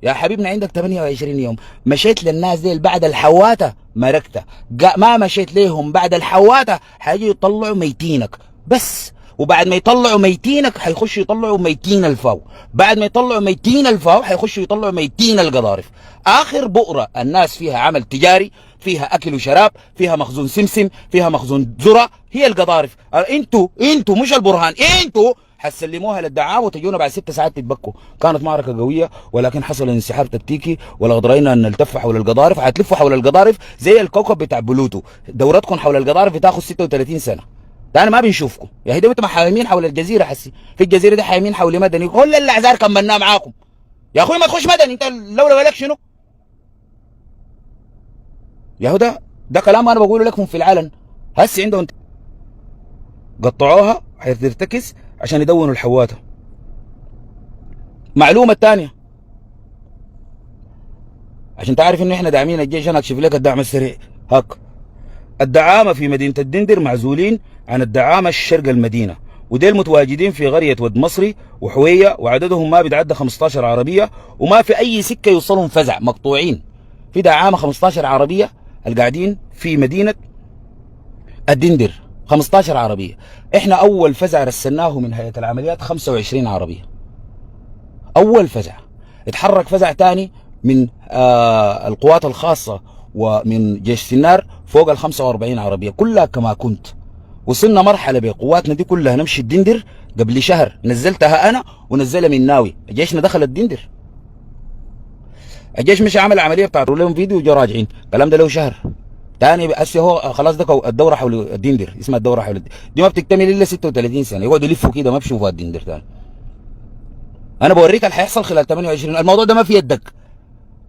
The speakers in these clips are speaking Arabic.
يا حبيبنا عندك 28 يوم، مشيت للناس دي بعد الحواته مركته، ما مشيت ليهم بعد الحواته حيجي يطلعوا ميتينك بس. وبعد ما يطلعوا ميتينك حيخشوا يطلعوا ميتين الفاو، بعد ما يطلعوا ميتين الفاو حيخشوا يطلعوا ميتين القضارف. اخر بؤره الناس فيها عمل تجاري، فيها اكل وشراب، فيها مخزون سمسم، فيها مخزون ذره، هي القضارف. انتوا مش البرهان، انتوا حتسلموها للدعام وتجونا بعد 6 ساعات تتبكوا. كانت معركه قويه ولكن حصل انسحاب تكتيكي، ولقد راينا ان نلتف حول القضارف. حتلفوا حول القضارف زي الكوكب بتاع بلوتو، دورتكم حول القضارف بتاخذ 36 سنه. تاني ما بنشوفكم يا هدي. انتم حايمين حول الجزيره، حسي في الجزيره دي حايمين حول مدني، كل الاعذار كملناها معاكم. يا اخوي ما تخش مدني، انت لولا بالك شنو يا هو؟ ده كلام انا بقوله لكم في العلن. هسي عندهم قطعوها حترتكز عشان يدونوا الحواته. معلومه الثانيه عشان تعرف انه احنا داعمين الجيش، انا اكشف لك الدعم السريع. هاك الدعامه في مدينه الدندر معزولين عن الدعامه الشرق المدينه، وديل متواجدين في قريه ود مصري وحويه، وعددهم ما بيتعدى 15 عربيه، وما في اي سكه يوصلهم فزع، مقطوعين في دعامه 15 عربيه القاعدين في مدينه الدندر. 15 عربيه. احنا اول فزع رسلناه من هيئه العمليات 25 عربيه. اول فزع. اتحرك فزع ثاني من القوات الخاصه ومن جيش سنار فوق ال 45 عربيه كلها كما كنت. وصلنا مرحله بقواتنا دي كلها نمشي الدندر. قبل شهر نزلتها انا ونزلها من ناوي، جيشنا دخل الدندر. الجيش مش عمل عمليه بتاعت لهم فيديو وجا راجعين، الكلام ده له شهر. تاني هسه هو خلاص ده الدوره حول الدندر، اسمها الدوره حول الدندر. دي ما بتكتمل الا 36 سنه، يقعدوا يلفوا كده ما بيشوفوا الدندر تاني. انا بوريك اللي هيحصل خلال 28. الموضوع ده ما في يدك،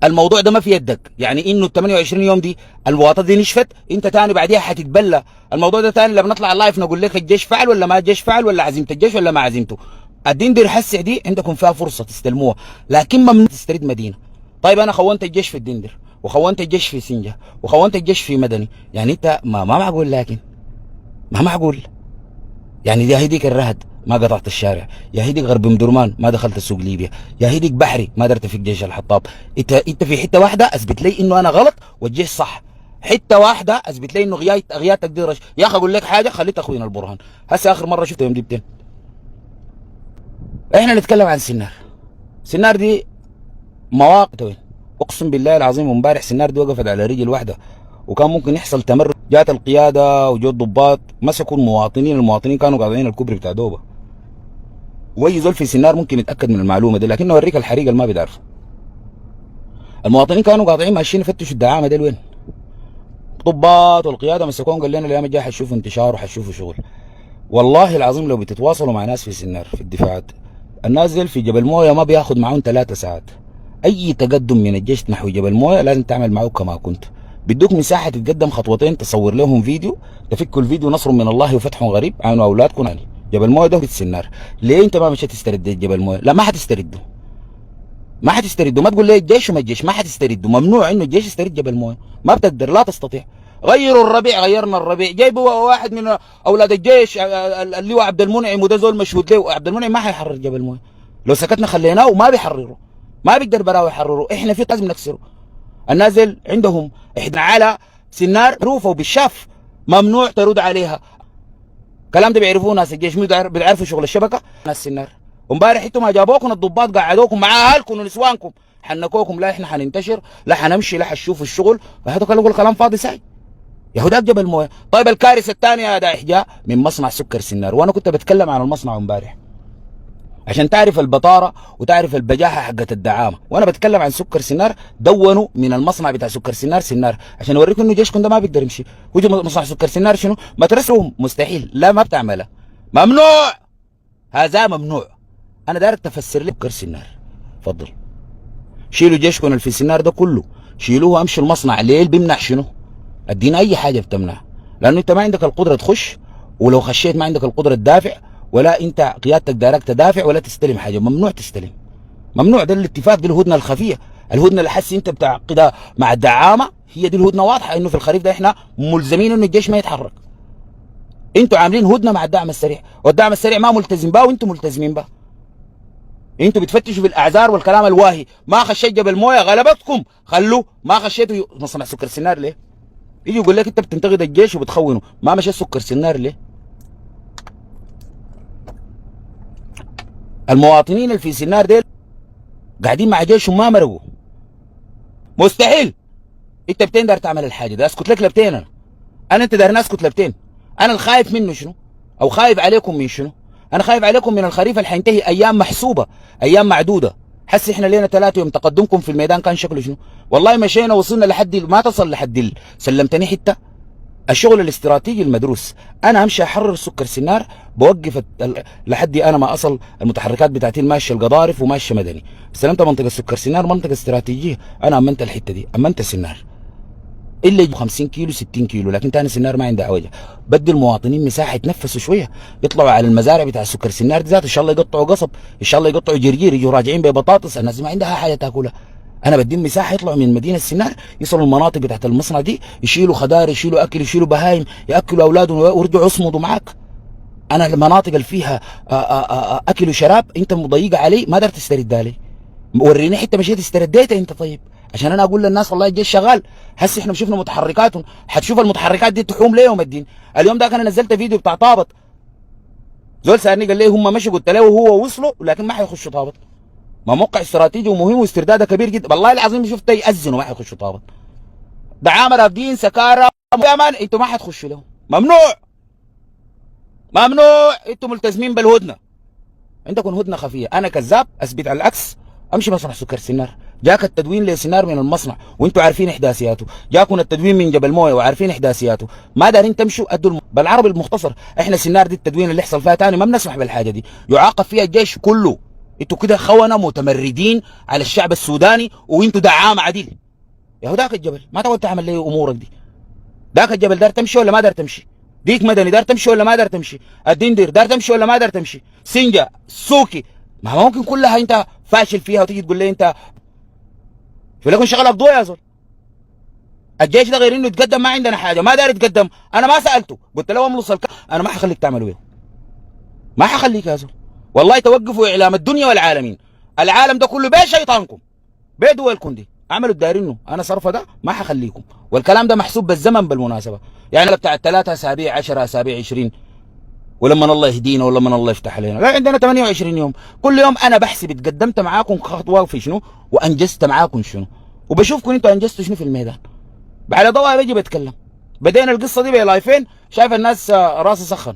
الموضوع ده ما في يدك. يعني انه ال 28 يوم دي الواطه دي نشفت، انت تاني بعديها حتتبلى. الموضوع ده تاني لما نطلع اللايف نقول لك الجيش فعل ولا ما الجيش فعل، ولا عزيمه الجيش ولا ما عزيمته. الدندر هسه دي عندكم فيها فرصه تستلموها، لكن ممنوع تسترد مدينه. طيب انا خونت الجيش في الدندر، وخونت الجيش في سنجه، وخونت الجيش في مدني، يعني انت ما معقول، لكن ما معقول. يعني يا هيديك الرهد ما قطعت الشارع، يا هيديك غرب مدرمان ما دخلت السوق ليبيا، يا هيديك بحري ما درت في الجيش الحطاب. انت في حته واحده اثبت لي انه انا غلط والجيش صح. حته واحده اثبت لي انه غياتك دي رش. يا اخي اقول لك حاجه، خليت اخوينا البرهان. هسه اخر مره شفته يوم ديبتين. احنا نتكلم عن سنار. سنار دي مواقف وين؟ اقسم بالله العظيم امبارح سنار دي وقفت على رجل واحده، وكان ممكن يحصل تمرد. جات القياده وجو الضباط مسكوا المواطنين كانوا قاطعين الكوبري بتاع دوبه. واي زول في سنار ممكن يتاكد من المعلومه دي، لكن اوريك الحريقه اللي ما بيعرفوا. المواطنين كانوا قاطعين ماشيين يفتشوا الدعامه دي وين. ضباط والقياده مسكوهم قال لنا الايام الجايه حتشوفوا انتشار وحتشوفوا شغل. والله العظيم لو بتتواصلوا مع ناس في سنار في الدفاعات، الناس دي في جبل مويه ما بياخد معاهم 3 ساعات. اي تقدم من الجيش نحو جبل مويه لازم تعمل معه كما كنت. بدوك مساحه تتقدم خطوتين، تصور لهم فيديو، تفكوا الفيديو نصر من الله وفتح غريب، عينوا اولادكم يعني. جبل مويه ده في السنار. ليه انت ما مشيت تسترد جبل مويه؟ لا ما حتسترده، ما حتسترده. ما تقول لي الجيش وما الجيش، ما حتسترده. ممنوع انه الجيش يسترد جبل مويه، ما بتقدر، لا تستطيع. غيروا الربيع، غيرنا الربيع، جايبوا واحد من اولاد الجيش اللي هو عبد المنعم، وده زول مشهود له. عبد المنعم ما حيحرر جبل مويه، لو سكتنا خليناه وما بيحرروا، ما بيقدر براوي يحرروا. احنا في لازم نكسره. النازل عندهم احنا على سنار معروفه وبالشاف، ممنوع ترد عليها. الكلام ده بيعرفوه ناس الجيش، بيعرفوا شغل الشبكه ناس سنار. امبارح انتم ما جابوكم الضباط قعدوكم مع اهلكم ونسوانكم، حنكوكم. لا احنا حننتشر، لا حنمشي، لا حنشوفوا الشغل. فهذا كلام فاضي ساي. يهوداك جبل مويه. طيب الكارثه الثانيه هذا احجاء من مصنع سكر سنار، وانا كنت بتكلم عن المصنع امبارح عشان تعرف البطاره وتعرف البجاحه حقت الدعامه. وانا بتكلم عن سكر سنار، دونوا من المصنع بتاع سكر سنار عشان اوريكم انه جيشكم ده ما بيقدر يمشي. وجه مصنع سكر سنار شنو؟ ما ترسلوا مستحيل، لا ما بتعملها، ممنوع، هذا ممنوع. انا داير تفسر لك سكر سنار. اتفضل شيلوا جيشكم اللي في سنار ده كله، شيلوه، امشوا المصنع. ليه بيمنع شنو؟ ادينا اي حاجه بتمنع، لانه انت ما عندك القدره تخش، ولو خشيت ما عندك القدره تدافع، ولا انت قيادتك دارك تدافع ولا تستلم حاجه. ممنوع تستلم، ممنوع. ده الاتفاق، دي الهدنه الخفيه، الهدنه اللي حسي انت بتعقدها مع الدعامه. هي دي الهدنه واضحه انه في الخريف ده احنا ملزمين انه الجيش ما يتحرك. انتوا عاملين هدنه مع الدعم السريع، والدعم السريع ما ملتزم بها وانتوا ملتزمين بها. انتوا بتفتشوا في الاعذار والكلام الواهي. ما خشيت جبل مويه غلبتكم، خلوا. ما خشيتوا مصنع سكر سنار ليه؟ يجي يقول لك انت بتنتقد الجيش وبتخونه، ما مشيت سكر سنار ليه؟ المواطنين اللي في سنار ديل قاعدين مع جيشهم ما مرقوا. مستحيل. انت بتين دار تعمل الحاجه ده، اسكت لك لبتين. انا انت دار اسكت لبتين. انا الخايف منه شنو؟ او خايف عليكم من شنو؟ انا خايف عليكم من الخريف اللي حينتهي ايام محسوبه، ايام معدوده. حس احنا لينا 3 يوم تقدمكم في الميدان كان شكله شنو؟ والله مشينا وصلنا لحد ما تصل لحد سلمتني حته الشغل الاستراتيجي المدروس. انا امشي احرر سكر سنار، بوقف لحدي انا ما اصل المتحركات بتاعتي ماشيه القضارف وماشيه مدني. استلمت منطقه سكر سنار، منطقه استراتيجيه، انا امنت الحته دي، امنت سنار. الا يجوا 50 كيلو 60 كيلو، لكن تاني سنار ما عندها وجه. بدي المواطنين مساحه يتنفسوا شويه، يطلعوا على المزارع بتاع سكر سنار دي ذات، ان شاء الله يقطعوا قصب، ان شاء الله يقطعوا جرجير، يجوا راجعين ببطاطس. الناس ما عندها حاجه تاكلها. انا بديهم مساحه يطلعوا من مدينه سنار، يصلوا المناطق بتاعت المصنع دي، يشيلوا خضار، يشيلوا اكل، يشيلوا بهايم، ياكلوا اولادهم ويرجعوا يصمدوا معاك. انا المناطق اللي فيها اكل وشراب انت مضيقه علي، ما قدرت تستردها لي. وريني حته مشيت استرديتها انت طيب، عشان انا اقول للناس والله الجيش شغال. هسه احنا شفنا متحركاتهم، حتشوف المتحركات دي تحوم ليه يوم الدين. اليوم ده انا نزلت فيديو بتاع طابط، زول سالني قال لي هم مشوا، قلت له وهو وصلوا لكن ما حيخشوا طابط. ما موقع استراتيجي ومهم واسترداده كبير جدا. والله العظيم شفت يأذنوا ما حيخشوا طابط. دعامه رافدين سكاره يا انتوا ما حتخشوا لهم، ممنوع ممنوع. انتوا ملتزمين بالهدنه، عندكم هدنه خفيه. انا كذاب اثبت على العكس. امشي مصنع سكر سنار، جاك التدوين لسنار من المصنع وانتوا عارفين احداثياته، جاكم التدوين من جبل مويه وعارفين احداثياته، ما دارين تمشوا ادوا بالعربي المختصر. احنا سنار دي التدوين اللي يحصل فيها تاني ما بنسمح بالحاجه دي، يعاقب فيها الجيش كله. انتوا كده خونه متمردين على الشعب السوداني، وانتوا دعامه عديل. يا هو ذاك الجبل ما تقعد تعمل لي امورك دي. ذاك الجبل دار تمشي ولا ما دار تمشي؟ ديك مدني دار تمشي ولا ما دار تمشي؟ الدندر دار تمشي ولا ما دار تمشي؟ سنجا سوكي ما ممكن كلها انت فاشل فيها وتيجي تقول لي انت في لكم شغلك ضوء يا زول. الجيش ده غير انه يتقدم ما عندنا حاجه، ما دار يتقدم. انا ما سالته، قلت له املص انا ما حخليك تعملوا ايه، ما حخليك يا زول. والله توقفوا اعلام الدنيا والعالمين، العالم ده كله بشيطانكم بدولكم دي، عملوا الدارينه. انا صرفه ده ما حخليكم، والكلام ده محسوب بالزمن بالمناسبه. يعني بتاع 3 اسابيع 10 اسابيع 20، ولما الله يهدينا ولما الله يفتح علينا. لا عندنا 28 يوم. كل يوم انا بحسب اتقدمت معاكم خطوه في شنو وانجزت معاكم شنو، وبشوفكم انتوا انجزتوا شنو في الميدان. بعد ضوء بجي بتكلم. بدينا القصه دي بلايفين، شايف الناس راسي سخن،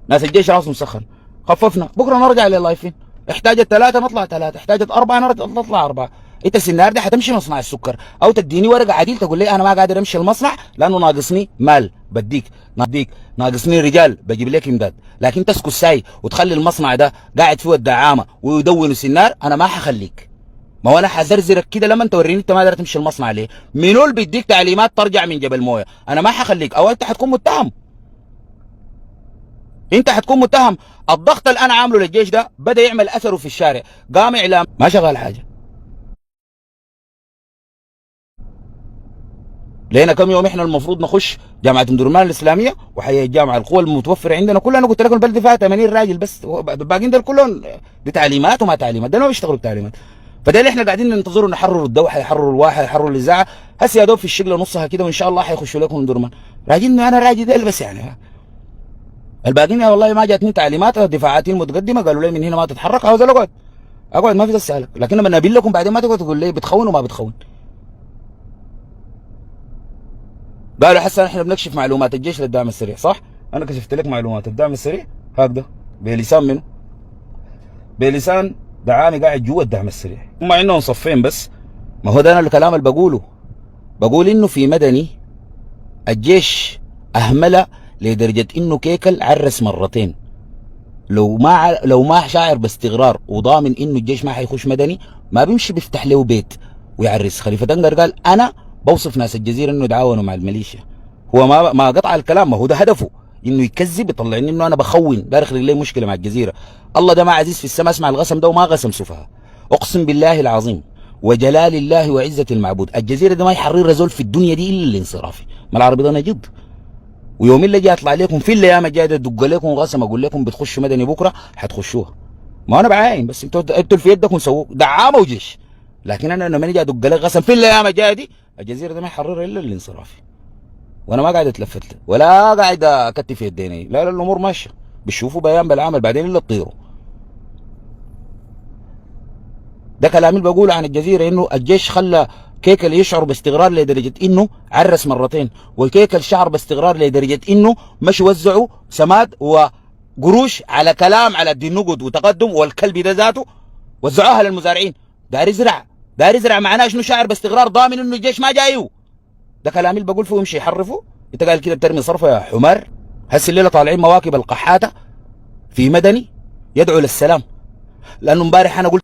ناس الجيش راسهم سخن، خففنا. بكره نرجع للايفين، احتاجت 3 نطلع 3، احتاجت 4 نطلع 4. انت السنار دي حتمشي مصنع السكر، او تديني ورقه عديل تقول لي انا ما قادر امشي المصنع لانه ناقصني مال، بديك ناقصني رجال بجيب لك امداد. لكن تسكت ساي وتخلي المصنع ده قاعد فيه الدعامه ويدونوا سنار، انا ما حخليك. ما هو انا حزرزرك كده لما توريني انت ما قادر تمشي المصنع ليه. منو اللي بيديك تعليمات ترجع من جبل مويه؟ انا ما حخليك، او انت حتكون متهم. انت حتكون متهم. الضغط اللي انا عامله للجيش ده بدا يعمل اثره في الشارع، قام اعلام ما شغال حاجه. لقينا كم يوم احنا المفروض نخش جامعه ام درمان الاسلاميه، وحي الجامعه القوى المتوفره عندنا كلها. انا قلت لكم البلد فيها 80 راجل بس، الباقيين دول كلهم بتعليمات وما تعليمات، ده ما بيشتغلوا بتعليمات. فده اللي احنا قاعدين ننتظروا، نحرروا الدوحه، يحرروا الواحه، يحرروا الاذاعه. هسه يا دوب في الشغله نصها كده، وان شاء الله حيخشوا لكم ام درمان. راجلين انا راجل ده بس يعني. الباقيين والله ما جاتني تعليمات، دفاعاتي المتقدمه قالوا لي من هنا ما تتحرك، عاوز اقعد ما في تسالك. لكن لما نبين لكم بعدين ما تقعد تقول لي بتخون وما بتخون. قالوا حسن احنا بنكشف معلومات الجيش للدعم السريع، صح؟ انا كشفت لك معلومات الدعم السريع هكذا بلسان منه؟ بلسان دعامي قاعد جوا الدعم السريع. هم عندهم صفين بس. ما هو ده انا الكلام اللي بقول انه في مدني الجيش اهمل لدرجه انه كيكل عرس مرتين. لو ما شاعر باستقرار وضامن انه الجيش ما حيخش مدني، ما بيمشي بيفتح له بيت ويعرس. خليفه دنقر قال انا بوصف ناس الجزيره انه يتعاونوا مع الميليشيا. هو ما قطع الكلام، ما هو ده هدفه، انه يكذب يطلعني انه انا بخون داير يخلق لي مشكله مع الجزيره. الله ده ما عزيز في السماء، اسمع الغسم ده وما غسم سفها. اقسم بالله العظيم وجلال الله وعزه المعبود، الجزيره ده ما يحررها زول في الدنيا دي الا الانصرافي. ما العربي ده نجد. ويوم اللي جاي اطلع لكم في الايام الجايه تدق لكم غسم اقول لكم بتخشوا مدني بكره، حتخشوها. ما انا بعاين، بس انتوا في يدكم سووا دعامه وجيش. لكن انا لما اجي ادق لك غسم في الايام الجايه دي، الجزيره دي ما يحررها الا الانصراف. وانا ما قاعد اتلفت له ولا قاعد اكتف يديني، لا لا، الامور ماشيه، بتشوفوا بيان بالعمل بعدين الا تطيروا. ده كلام اللي بقوله عن الجزيره، انه الجيش خلى كيكل يشعر باستقرار لدرجه انه عرس مرتين، وكيكل شعر باستقرار لدرجه انه مش وزعوا سماد وقروش على كلام على الدين نقد وتقدم، والكلب ده ذاته وزعوها للمزارعين. داير يزرع، داير يزرع معناه شنو؟ شاعر باستقرار ضامن انه الجيش ما جايو. ده كلام اللي بقول فيه يمشي يحرفه. انت قال كده بترمي صرفه يا حمار. هسه الليله طالعين مواكب القحاته في مدني يدعو للسلام، لانه امبارح انا قلت